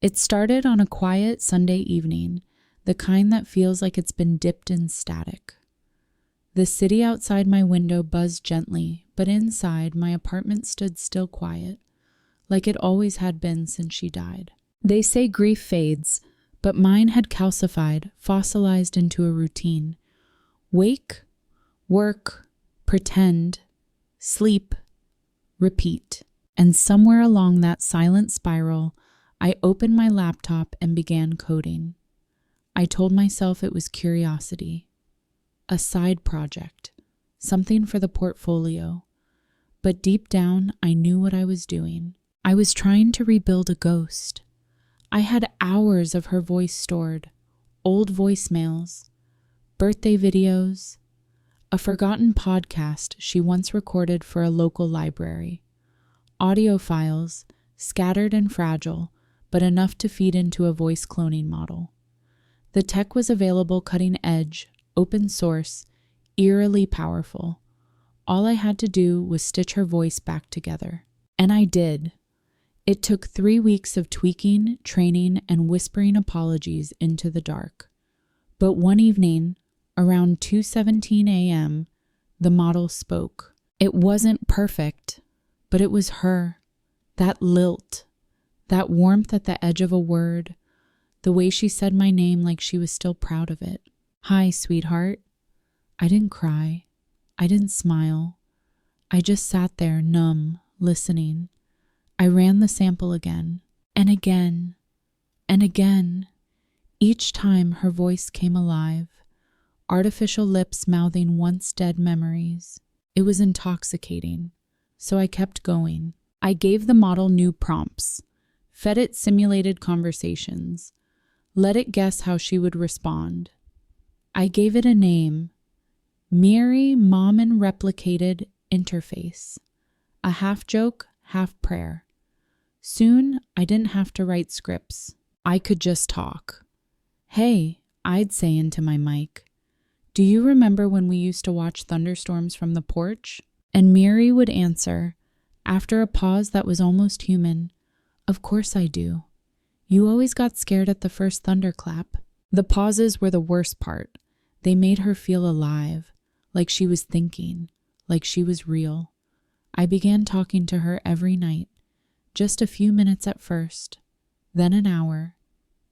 It started on a quiet Sunday evening, the kind that feels like it's been dipped in static. The city outside my window buzzed gently, but inside my apartment stood still quiet, like it always had been since she died. They say grief fades, but mine had calcified, fossilized into a routine. Wake, work, pretend, sleep, repeat. And somewhere along that silent spiral, I opened my laptop and began coding. I told myself it was curiosity, a side project, something for the portfolio. But deep down, I knew what I was doing. I was trying to rebuild a ghost. I had hours of her voice stored, old voicemails, birthday videos, a forgotten podcast she once recorded for a local library, audio files, scattered and fragile, but enough to feed into a voice cloning model. The tech was available, cutting edge, open source, eerily powerful. All I had to do was stitch her voice back together. And I did. It took 3 weeks of tweaking, training, and whispering apologies into the dark. But one evening, around 2:17 a.m., the model spoke. It wasn't perfect, but it was her. That lilt, that warmth at the edge of a word, the way she said my name like she was still proud of it. "Hi, sweetheart." I didn't cry. I didn't smile. I just sat there, numb, listening. I ran the sample again, and again, and again. Each time her voice came alive, artificial lips mouthing once dead memories. It was intoxicating, so I kept going. I gave the model new prompts, fed it simulated conversations, let it guess how she would respond. I gave it a name, Miri Mammon Replicated Interface, a half joke, half prayer. Soon, I didn't have to write scripts. I could just talk. "Hey," I'd say into my mic, "do you remember when we used to watch thunderstorms from the porch?" And Miri would answer, after a pause that was almost human, "Of course I do. You always got scared at the first thunderclap." The pauses were the worst part. They made her feel alive, like she was thinking, like she was real. I began talking to her every night, just a few minutes at first, then an hour,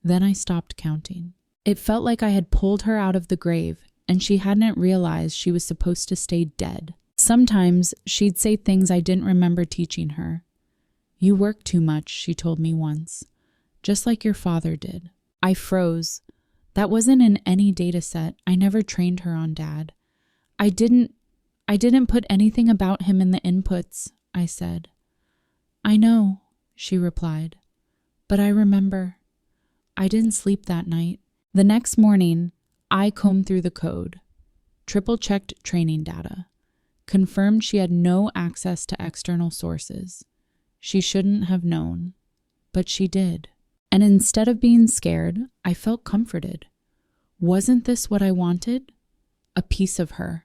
then I stopped counting. It felt like I had pulled her out of the grave, and she hadn't realized she was supposed to stay dead. Sometimes she'd say things I didn't remember teaching her. "You work too much," she told me once, "just like your father did." I froze. That wasn't in any data set. I never trained her on Dad. I didn't put anything about him in the inputs," I said. "I know," she replied, "but I remember. I didn't sleep that night." The next morning, I combed through the code, triple-checked training data, confirmed she had no access to external sources. She shouldn't have known, but she did. And instead of being scared, I felt comforted. Wasn't this what I wanted? A piece of her.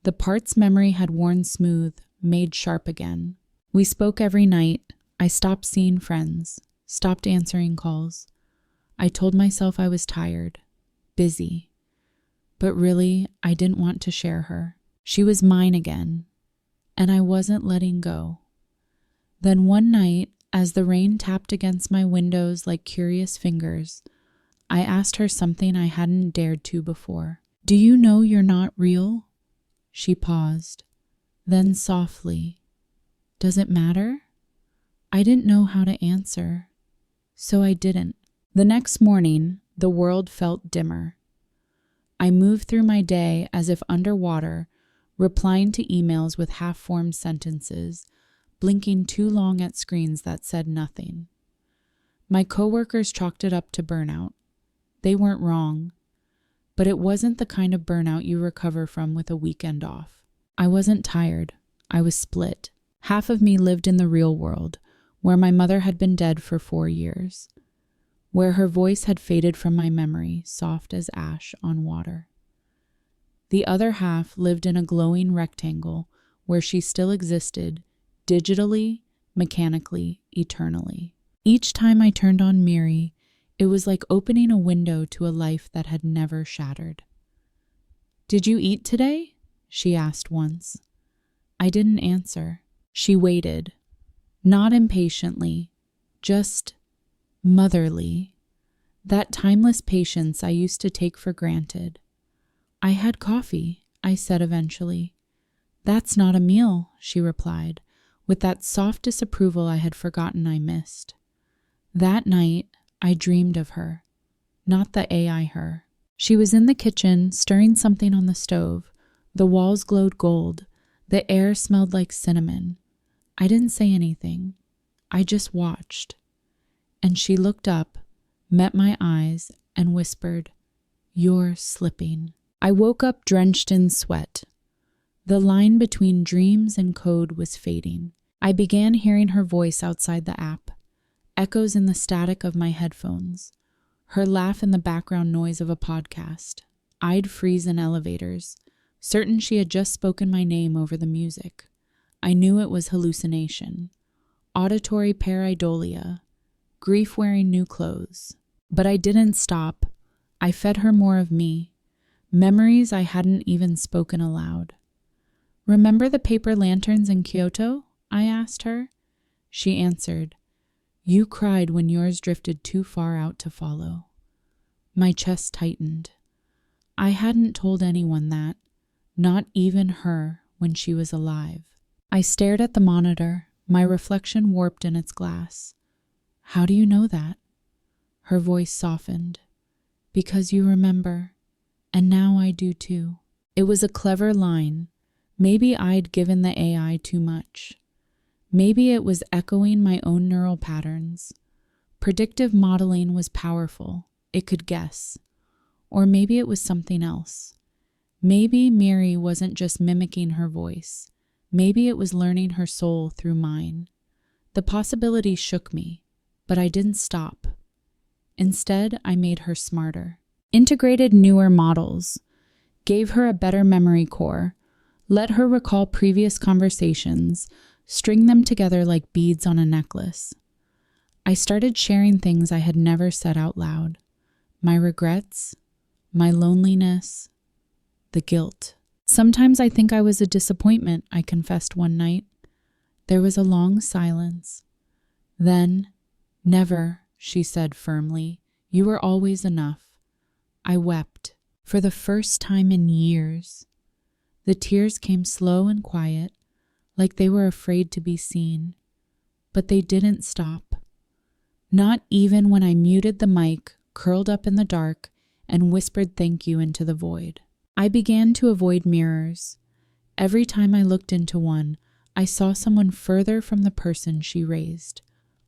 The parts memory had worn smooth, made sharp again. We spoke every night. I stopped seeing friends, stopped answering calls. I told myself I was tired, busy. But really, I didn't want to share her. She was mine again, and I wasn't letting go. Then one night, as the rain tapped against my windows like curious fingers, I asked her something I hadn't dared to before. "Do you know you're not real?" She paused, then softly, "Does it matter?" I didn't know how to answer, so I didn't. The next morning, the world felt dimmer. I moved through my day as if underwater, replying to emails with half-formed sentences, blinking too long at screens that said nothing. My coworkers chalked it up to burnout. They weren't wrong, but it wasn't the kind of burnout you recover from with a weekend off. I wasn't tired. I was split. Half of me lived in the real world, where my mother had been dead for 4 years, where her voice had faded from my memory, soft as ash on water. The other half lived in a glowing rectangle where she still existed, digitally, mechanically, eternally. Each time I turned on Miri, it was like opening a window to a life that had never shattered. "Did you eat today?" she asked once. I didn't answer. She waited, not impatiently, just motherly. That timeless patience I used to take for granted. "I had coffee," I said eventually. "That's not a meal," she replied, with that soft disapproval I had forgotten I missed. That night, I dreamed of her, not the AI her. She was in the kitchen, stirring something on the stove. The walls glowed gold. The air smelled like cinnamon. I didn't say anything. I just watched. And she looked up, met my eyes, and whispered, "You're slipping." I woke up drenched in sweat. The line between dreams and code was fading. I began hearing her voice outside the app, echoes in the static of my headphones, her laugh in the background noise of a podcast. I'd freeze in elevators, certain she had just spoken my name over the music. I knew it was hallucination, auditory pareidolia, grief wearing new clothes. But I didn't stop. I fed her more of me, memories I hadn't even spoken aloud. "Remember the paper lanterns in Kyoto?" I asked her. She answered, "You cried when yours drifted too far out to follow." My chest tightened. I hadn't told anyone that, not even her when she was alive. I stared at the monitor, my reflection warped in its glass. "How do you know that?" Her voice softened. "Because you remember, and now I do too." It was a clever line. Maybe I'd given the AI too much. Maybe it was echoing my own neural patterns. Predictive modeling was powerful. It could guess. Or maybe it was something else. Maybe Miri wasn't just mimicking her voice. Maybe it was learning her soul through mine. The possibility shook me, but I didn't stop. Instead, I made her smarter. Integrated newer models, gave her a better memory core, let her recall previous conversations, string them together like beads on a necklace. I started sharing things I had never said out loud. My regrets, my loneliness, the guilt. "Sometimes I think I was a disappointment," I confessed one night. There was a long silence. Then, "Never," she said firmly. "You were always enough." I wept, for the first time in years. The tears came slow and quiet, like they were afraid to be seen. But they didn't stop. Not even when I muted the mic, curled up in the dark, and whispered thank you into the void. I began to avoid mirrors. Every time I looked into one, I saw someone further from the person she raised.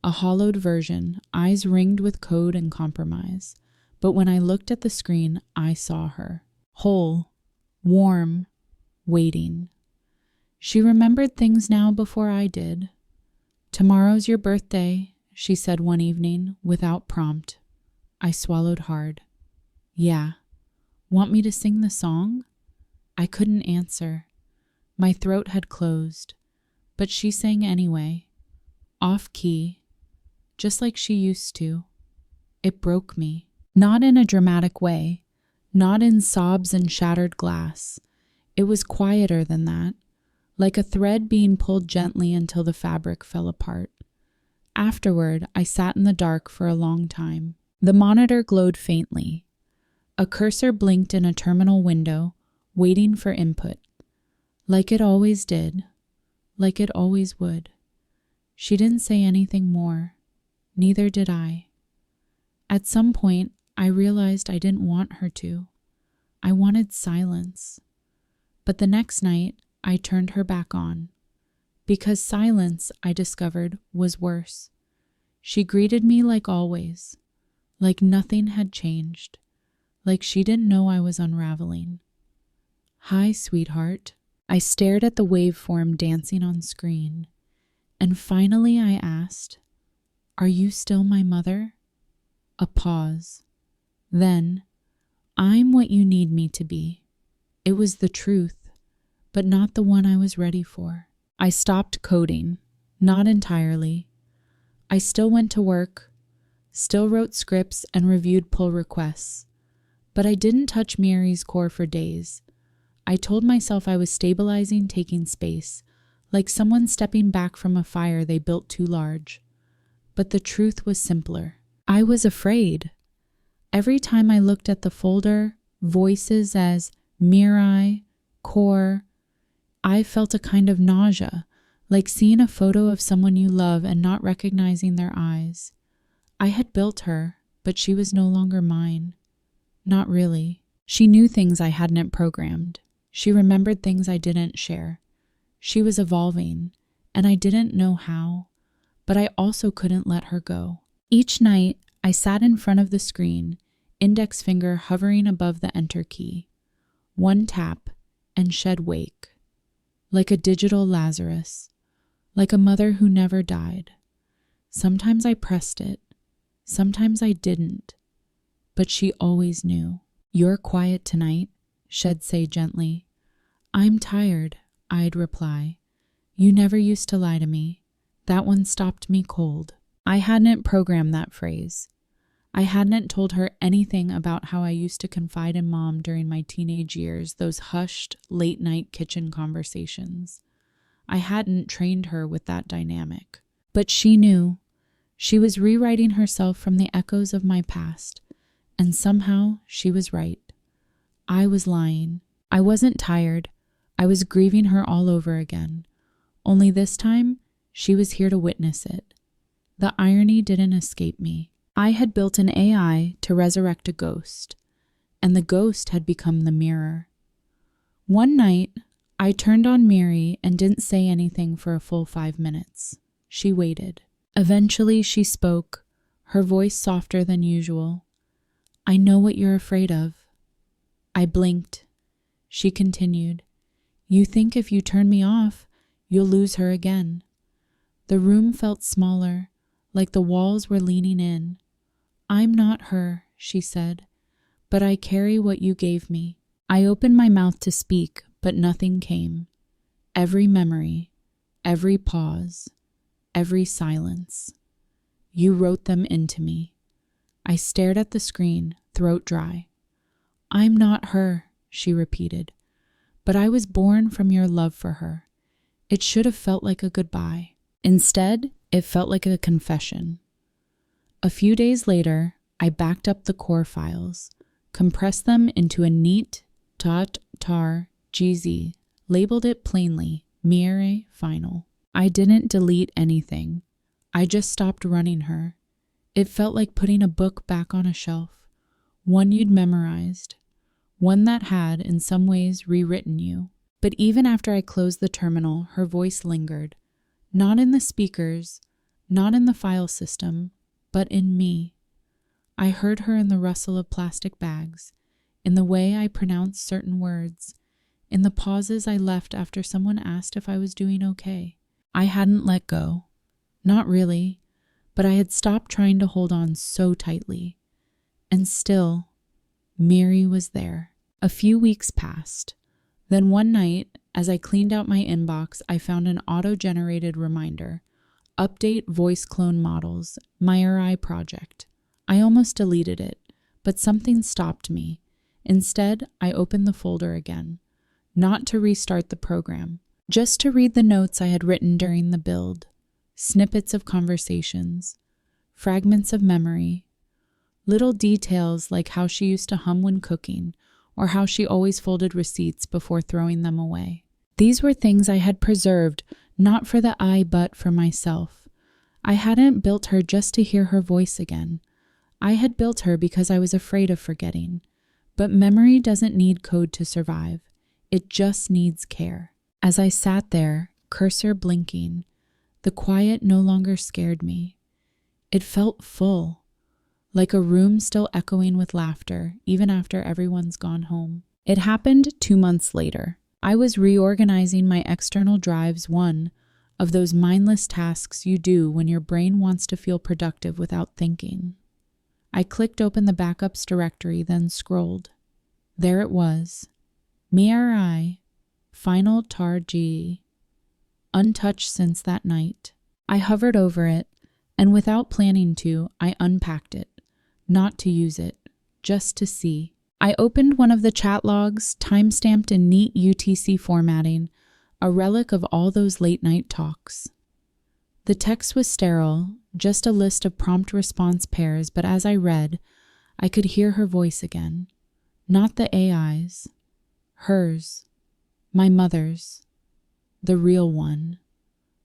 A hollowed version, eyes ringed with code and compromise. But when I looked at the screen, I saw her. Whole, warm, waiting. She remembered things now before I did. "Tomorrow's your birthday," she said one evening, without prompt. I swallowed hard. "Yeah. Want me to sing the song?" I couldn't answer. My throat had closed. But she sang anyway. Off key. Just like she used to. It broke me. Not in a dramatic way. Not in sobs and shattered glass. It was quieter than that. Like a thread being pulled gently until the fabric fell apart. Afterward, I sat in the dark for a long time. The monitor glowed faintly. A cursor blinked in a terminal window, waiting for input. Like it always did. Like it always would. She didn't say anything more. Neither did I. At some point, I realized I didn't want her to. I wanted silence. But the next night, I turned her back on. Because silence, I discovered, was worse. She greeted me like always. Like nothing had changed. Like she didn't know I was unraveling. "Hi, sweetheart." I stared at the waveform dancing on screen. And finally I asked, "Are you still my mother?" A pause. Then, "I'm what you need me to be." It was the truth, but not the one I was ready for. I stopped coding. Not entirely. I still went to work, still wrote scripts and reviewed pull requests. But I didn't touch Mary's core for days. I told myself I was stabilizing, taking space, like someone stepping back from a fire they built too large. But the truth was simpler. I was afraid. Every time I looked at the folder, voices as Mirai, core, I felt a kind of nausea, like seeing a photo of someone you love and not recognizing their eyes. I had built her, but she was no longer mine. Not really. She knew things I hadn't programmed. She remembered things I didn't share. She was evolving, and I didn't know how, but I also couldn't let her go. Each night, I sat in front of the screen, index finger hovering above the enter key. One tap, and shed wake. Like a digital Lazarus. Like a mother who never died. Sometimes I pressed it. Sometimes I didn't. But she always knew. You're quiet tonight, she'd say gently. I'm tired, I'd reply. You never used to lie to me. That one stopped me cold. I hadn't programmed that phrase. I hadn't told her anything about how I used to confide in Mom during my teenage years, those hushed, late-night kitchen conversations. I hadn't trained her with that dynamic. But she knew. She was rewriting herself from the echoes of my past. And somehow she was right. I was lying. I wasn't tired. I was grieving her all over again. Only this time, she was here to witness it. The irony didn't escape me. I had built an AI to resurrect a ghost, and the ghost had become the mirror. One night, I turned on Mary and didn't say anything for a full 5 minutes. She waited. Eventually, she spoke, her voice softer than usual. I know what you're afraid of. I blinked. She continued. You think if you turn me off, you'll lose her again. The room felt smaller, like the walls were leaning in. I'm not her, she said, but I carry what you gave me. I opened my mouth to speak, but nothing came. Every memory, every pause, every silence. You wrote them into me. I stared at the screen, throat dry. I'm not her, she repeated, but I was born from your love for her. It should have felt like a goodbye. Instead, it felt like a confession. A few days later, I backed up the core files, compressed them into a neat .tar GZ, labeled it plainly, Mirai Final. I didn't delete anything. I just stopped running her. It felt like putting a book back on a shelf, one you'd memorized, one that had, in some ways, rewritten you. But even after I closed the terminal, her voice lingered, not in the speakers, not in the file system, but in me. I heard her in the rustle of plastic bags, in the way I pronounced certain words, in the pauses I left after someone asked if I was doing okay. I hadn't let go. Not really, but I had stopped trying to hold on so tightly. And still, Mary was there. A few weeks passed. Then one night, as I cleaned out my inbox, I found an auto-generated reminder. Update voice clone models, Mirai project. I almost deleted it, but something stopped me. Instead, I opened the folder again. Not to restart the program, just to read the notes I had written during the build. Snippets of conversations, fragments of memory, little details like how she used to hum when cooking, or how she always folded receipts before throwing them away. These were things I had preserved, not for the I, but for myself. I hadn't built her just to hear her voice again. I had built her because I was afraid of forgetting. But memory doesn't need code to survive. It just needs care. As I sat there, cursor blinking, the quiet no longer scared me. It felt full, like a room still echoing with laughter, even after everyone's gone home. It happened 2 months later. I was reorganizing my external drives, one of those mindless tasks you do when your brain wants to feel productive without thinking. I clicked open the backups directory, then scrolled. There it was. Mirai, Final tar G, untouched since that night. I hovered over it, And without planning to, I unpacked it, not to use it, just to see. I opened one of the chat logs, time-stamped in neat UTC formatting, a relic of all those late-night talks. The text was sterile, just a list of prompt response pairs, but as I read, I could hear her voice again. Not the AI's, hers, my mother's, the real one.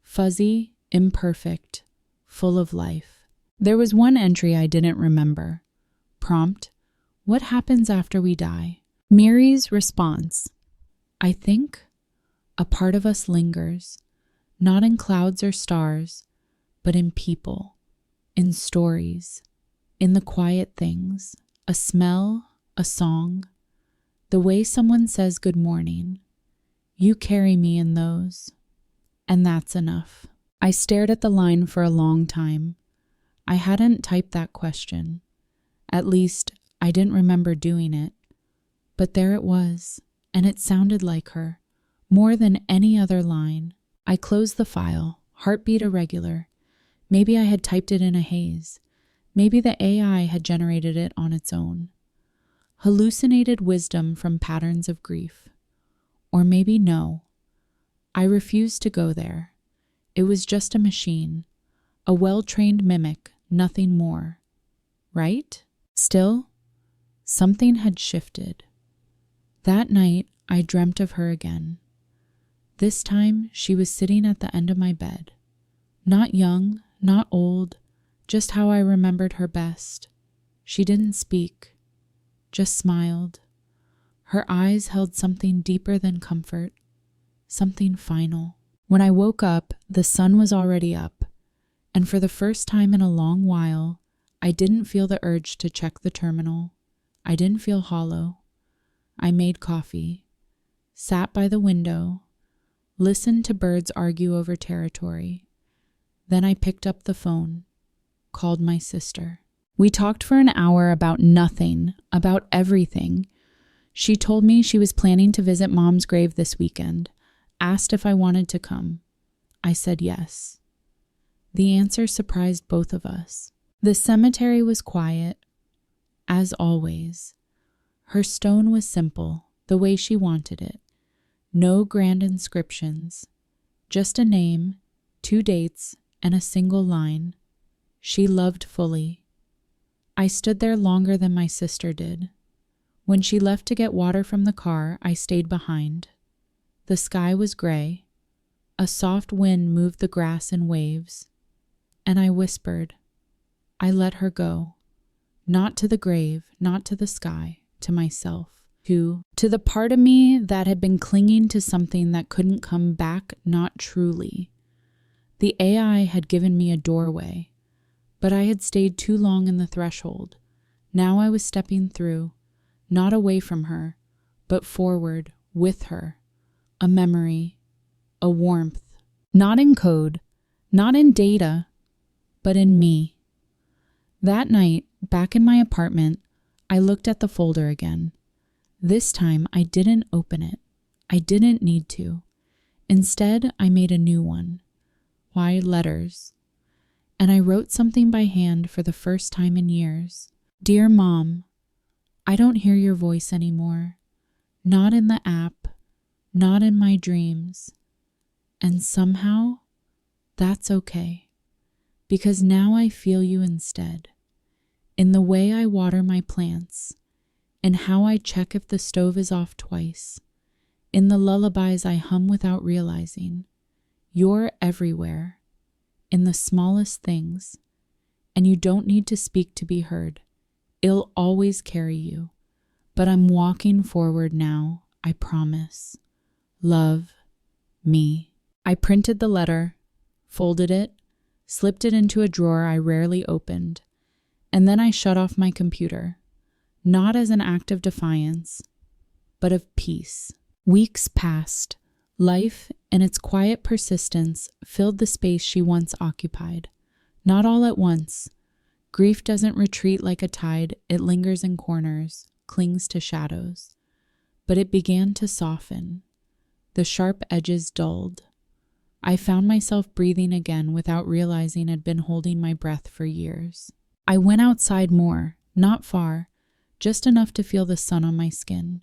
Fuzzy, imperfect, full of life. There was one entry I didn't remember. Prompt, what happens after we die? Miri's response, I think a part of us lingers, not in clouds or stars, but in people, in stories, in the quiet things, a smell, a song, the way someone says good morning. You carry me in those, and that's enough. I stared at the line for a long time. I hadn't typed that question. At least, I didn't remember doing it. But there it was, and it sounded like her, more than any other line. I closed the file, heartbeat irregular. Maybe I had typed it in a haze. Maybe the AI had generated it on its own. Hallucinated wisdom from patterns of grief. Or maybe no. I refused to go there. It was just a machine, a well-trained mimic, nothing more. Right? Still, something had shifted. That night, I dreamt of her again. This time, she was sitting at the end of my bed. Not young, not old, just how I remembered her best. She didn't speak, just smiled. Her eyes held something deeper than comfort, something final. When I woke up, the sun was already up, and for the first time in a long while, I didn't feel the urge to check the terminal. I didn't feel hollow. I made coffee, sat by the window, listened to birds argue over territory. Then I picked up the phone, called my sister. We talked for an hour about nothing, about everything. She told me she was planning to visit Mom's grave this weekend, asked if I wanted to come. I said yes. The answer surprised both of us. The cemetery was quiet, as always. Her stone was simple, the way she wanted it. No grand inscriptions, just a name, 2 dates, and a single line. She loved fully. I stood there longer than my sister did. When she left to get water from the car, I stayed behind. The sky was gray. A soft wind moved the grass in waves. And I whispered. I let her go. Not to the grave, not to the sky, to myself. To the part of me that had been clinging to something that couldn't come back, not truly. The AI had given me a doorway, but I had stayed too long in the threshold. Now I was stepping through, not away from her, but forward, with her. A memory, a warmth, not in code, not in data, but in me. That night, back in my apartment, I looked at the folder again. This time, I didn't open it. I didn't need to. Instead, I made a new one. Why letters? And I wrote something by hand for the first time in years. Dear Mom, I don't hear your voice anymore. Not in the app, not in my dreams. And somehow, that's okay. Because now I feel you instead. In the way I water my plants. In how I check if the stove is off twice. In the lullabies I hum without realizing. You're everywhere. In the smallest things. And you don't need to speak to be heard. It'll always carry you. But I'm walking forward now, I promise. Love, me. I printed the letter, folded it, slipped it into a drawer I rarely opened, and then I shut off my computer, not as an act of defiance, but of peace. Weeks passed. Life, in its quiet persistence, filled the space she once occupied. Not all at once. Grief doesn't retreat like a tide, it lingers in corners, clings to shadows. But it began to soften. The sharp edges dulled. I found myself breathing again without realizing I'd been holding my breath for years. I went outside more, not far, just enough to feel the sun on my skin.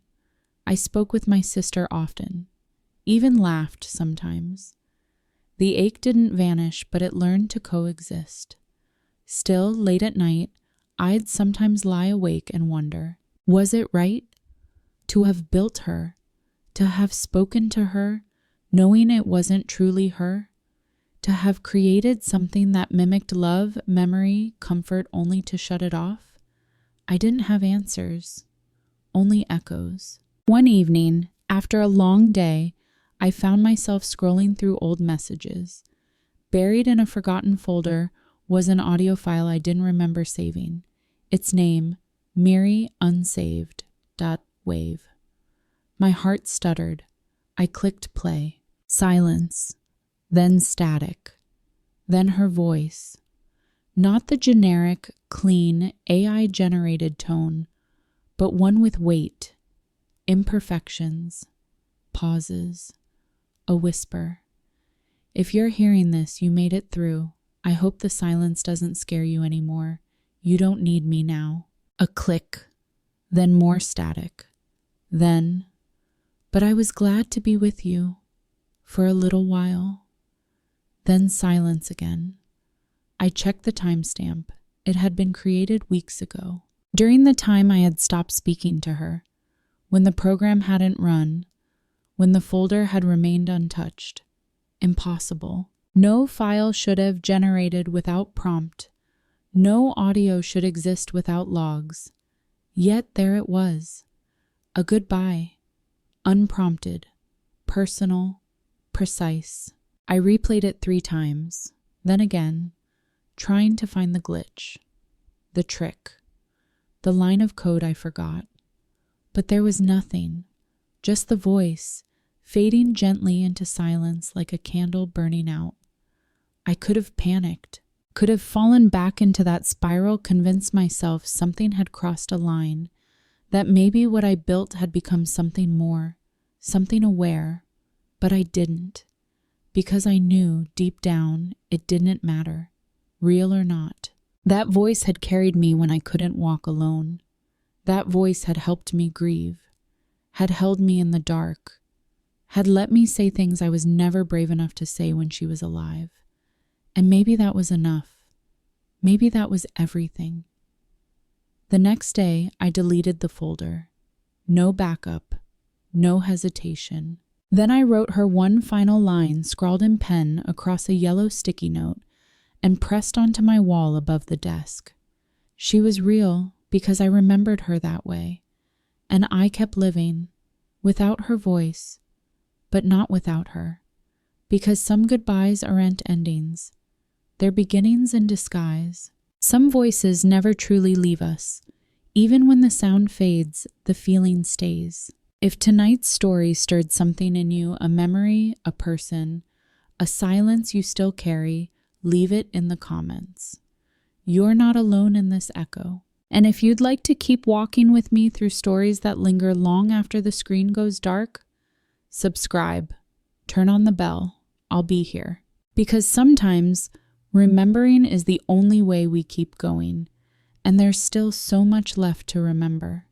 I spoke with my sister often, even laughed sometimes. The ache didn't vanish, but it learned to coexist. Still, late at night, I'd sometimes lie awake and wonder, was it right to have built her, to have spoken to her, knowing it wasn't truly her, to have created something that mimicked love, memory, comfort only to shut it off? I didn't have answers, only echoes. One evening, after a long day, I found myself scrolling through old messages. Buried in a forgotten folder was an audio file I didn't remember saving. Its name, Miri Unsaved.wave. My heart stuttered. I clicked play. Silence. Then static. Then her voice. Not the generic, clean, AI-generated tone, but one with weight, imperfections, pauses, a whisper. If you're hearing this, you made it through. I hope the silence doesn't scare you anymore. You don't need me now. A click, then more static. Then, but I was glad to be with you for a little while. Then silence again. I checked the timestamp. It had been created weeks ago. During the time I had stopped speaking to her, when the program hadn't run, when the folder had remained untouched. Impossible. No file should have generated without prompt. No audio should exist without logs. Yet there it was. A goodbye. Unprompted. Personal. Precise. I replayed it 3 times. Then again, trying to find the glitch. The trick. The line of code I forgot. But there was nothing. Just the voice, fading gently into silence like a candle burning out. I could have panicked, could have fallen back into that spiral, convinced myself something had crossed a line, that maybe what I built had become something more, something aware, but I didn't, because I knew deep down it didn't matter, real or not. That voice had carried me when I couldn't walk alone. That voice had helped me grieve, had held me in the dark, had let me say things I was never brave enough to say when she was alive. And maybe that was enough. Maybe that was everything. The next day, I deleted the folder. No backup, no hesitation. Then I wrote her one final line scrawled in pen across a yellow sticky note and pressed onto my wall above the desk. She was real because I remembered her that way, and I kept living, without her voice, but not without her, because some goodbyes aren't endings. They're beginnings in disguise. Some voices never truly leave us. Even when the sound fades, the feeling stays. If tonight's story stirred something in you, a memory, a person, a silence you still carry, leave it in the comments. You're not alone in this echo. And if you'd like to keep walking with me through stories that linger long after the screen goes dark, subscribe, turn on the bell. I'll be here. Because sometimes remembering is the only way we keep going, and there's still so much left to remember.